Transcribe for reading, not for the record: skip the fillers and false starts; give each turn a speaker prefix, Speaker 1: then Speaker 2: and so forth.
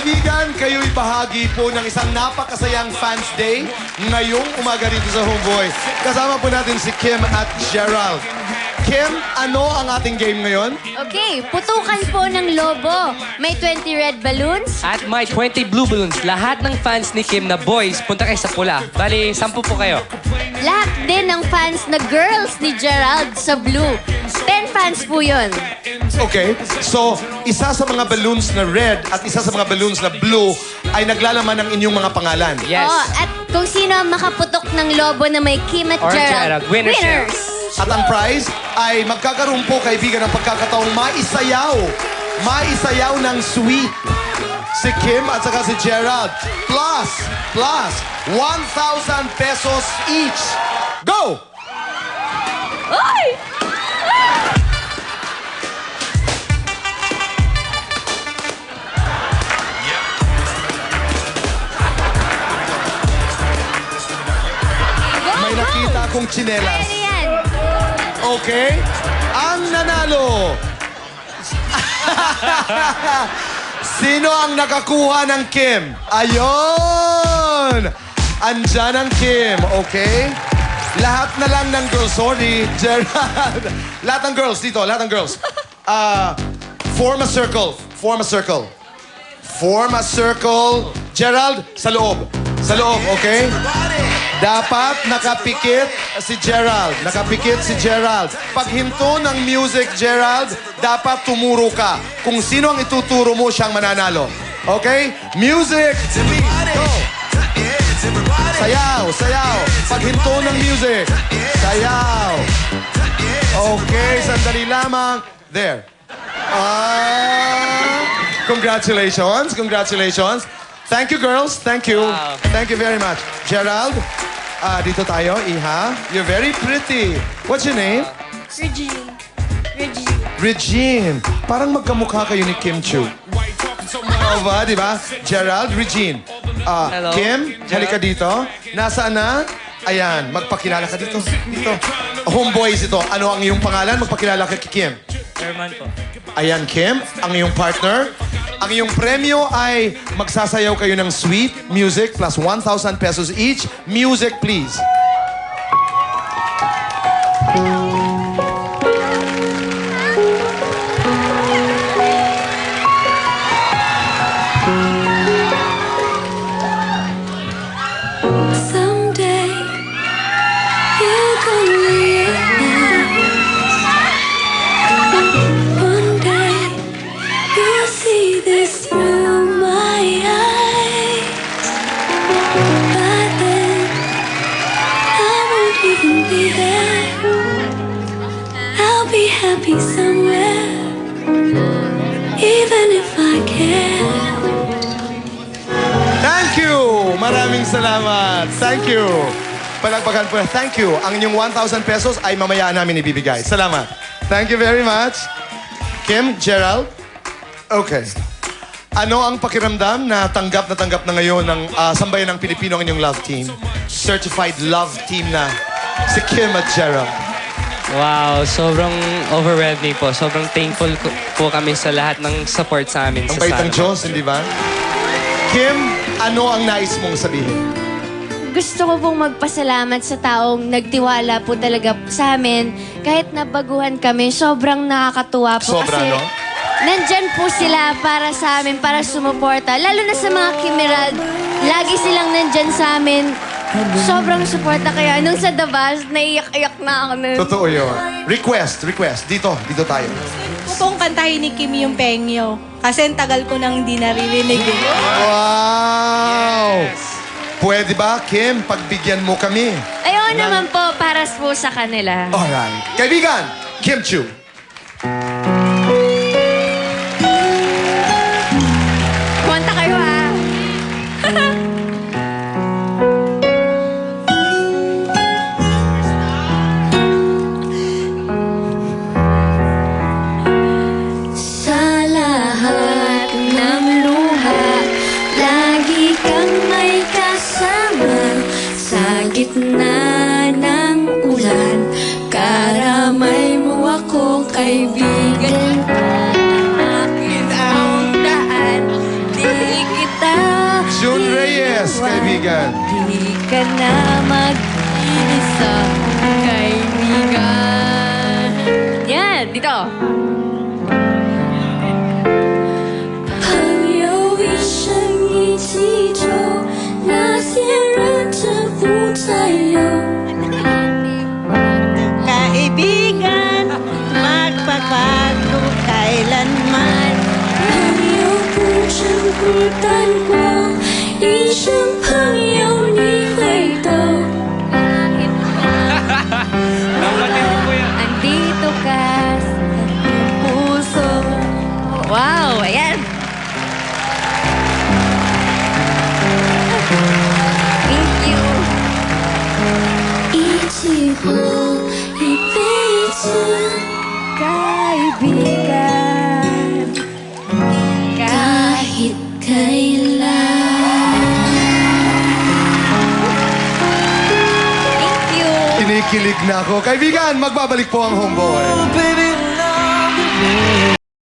Speaker 1: kaibigan, kayo'y bahagi po ng isang napakasayang Fans Day ngayong umaga rito sa Homeboy. Kasama po natin si Kim at Gerald. Kim, ano ang ating game ngayon?
Speaker 2: Okay, putukan po ng lobo. May 20 red balloons.
Speaker 3: At may 20 blue balloons. Lahat ng fans ni Kim na boys, punta kayo sa pula. Bali, 10 po kayo.
Speaker 2: Lahat din ng fans na girls ni Gerald sa blue. 10 fans po yun.
Speaker 1: Okay, so isa sa mga balloons na red at isa sa mga balloons na blue ay naglalaman ng inyong mga pangalan.
Speaker 3: Yes.
Speaker 2: Oo, at kung sino ang makaputok ng lobo na may Kim at
Speaker 3: Or
Speaker 2: Gerald,
Speaker 3: Gerald. Winners.
Speaker 1: At ang prize ay magkakaroon po, kaibigan, ng pagkakataong maisayaw ng sweet si Kim at saka si Gerald. Plus 1,000 pesos each. Go!
Speaker 2: Oy!
Speaker 1: May nakita akong tsinelas.
Speaker 2: Ano yan?
Speaker 1: Okay? Ang nanalo! Sino ang nakakuha ng Kim? Ayun! Andyan ang Kim, okay? Lahat na lang ng girls. Sorry, Gerald. Lahat ng girls dito, lahat ng girls. Form a circle. Form a circle. Form a circle. Gerald, sa loob. Sa loob, okay? Dapat nakapikit si Gerald. Nakapikit si Gerald. Pag hinto ng music, Gerald, dapat tumuro ka. Kung sino ang ituturo mo, siyang mananalo. Okay? Music! Go! Sayaw, sayaw. Pag hinto ng music, sayaw. Okay, sandali lamang. There. Congratulations, congratulations. Thank you, girls. Thank you.
Speaker 3: Wow.
Speaker 1: Thank you very much. Gerald, dito tayo, Iha. You're very pretty. What's your name?
Speaker 2: Regine.
Speaker 1: Regine. Parang magkamukha kayo ni Kim Chiu. Oo ba, di ba? Gerald, Regine.
Speaker 3: Hello.
Speaker 1: Kim, halika dito. Nasaan na? Ayan, magpakilala ka dito. Dito. Homeboys ito. Ano ang iyong pangalan? Magpakilala ka kay Kim.
Speaker 3: Herman po.
Speaker 1: Ayan, Kim, ang iyong partner. Ang iyong premyo ay magsasayaw kayo ng sweet music plus 1,000 pesos each. Music, please.
Speaker 4: Someday you're gonna realize. One day you'll see this through my eyes. By then I won't even be there. I'll be happy somewhere, even if I care.
Speaker 1: Thank you! Maraming salamat. Thank you. Palagpagan po. Thank you. Ang inyong 1,000 pesos ay mamaya namin ibibigay. Salamat. Thank you very much. Kim, Gerald. Okay. Ano ang pakiramdam na tanggap na ngayon ng sambayan ng Pilipino ang inyong love team? Certified love team na si Kim at Gerald.
Speaker 3: Wow, sobrang overwhelming po. Sobrang thankful po kami sa lahat ng support sa amin.
Speaker 1: Ang
Speaker 3: sa
Speaker 1: bait ng
Speaker 3: Sana.
Speaker 1: Diyos, hindi ba? Kim, ano ang nais mong sabihin?
Speaker 2: Gusto ko pong magpasalamat sa taong nagtiwala po talaga sa amin. Kahit nabaguhan kami, sobrang nakakatuwa po.
Speaker 1: Sobra,
Speaker 2: kasi
Speaker 1: no?
Speaker 2: nandyan po sila para sa amin, para sumuporta. Lalo na sa mga Kimerald, lagi silang nandyan sa amin. Sobrang suporta kaya. Nung sa Dabas, naiyak-iyak na ako nun.
Speaker 1: Totoo yun. Request. Dito tayo.
Speaker 5: Gusto kong kantahin ni Kim yung Pengyo. Kasi ang tagal ko nang hindi naririnig eh.
Speaker 1: Wow! Pwede ba, Kim, pagbigyan mo kami?
Speaker 2: Ayun naman po, para po sa kanila.
Speaker 1: Alright. Kaibigan, Kim Chiu.
Speaker 2: Kumanta kayo, ha?
Speaker 4: Sa lahat ng luha, lagi kang may kasama. Sa gitna ng ulan, karamay mo ako, kaibigan. Akin ang daan, di
Speaker 1: kaibigan.
Speaker 2: Di ka na mag-iisa, kaibigan. Yan, dito.
Speaker 4: 朋友一生一起走，那些人真不再有。
Speaker 6: Kaibigan, magbabago kailanman.
Speaker 4: 朋友不曾孤单过，一生朋友你会懂。
Speaker 2: Andito ka sa aking puso. Wow, ayan. Thank you.
Speaker 4: 一起活一辈子。
Speaker 2: Kaibigan.
Speaker 4: Kahit kailan.
Speaker 2: Thank you.
Speaker 1: Kinikilig na ako. Kaibigan, magbabalik po ang homeboy.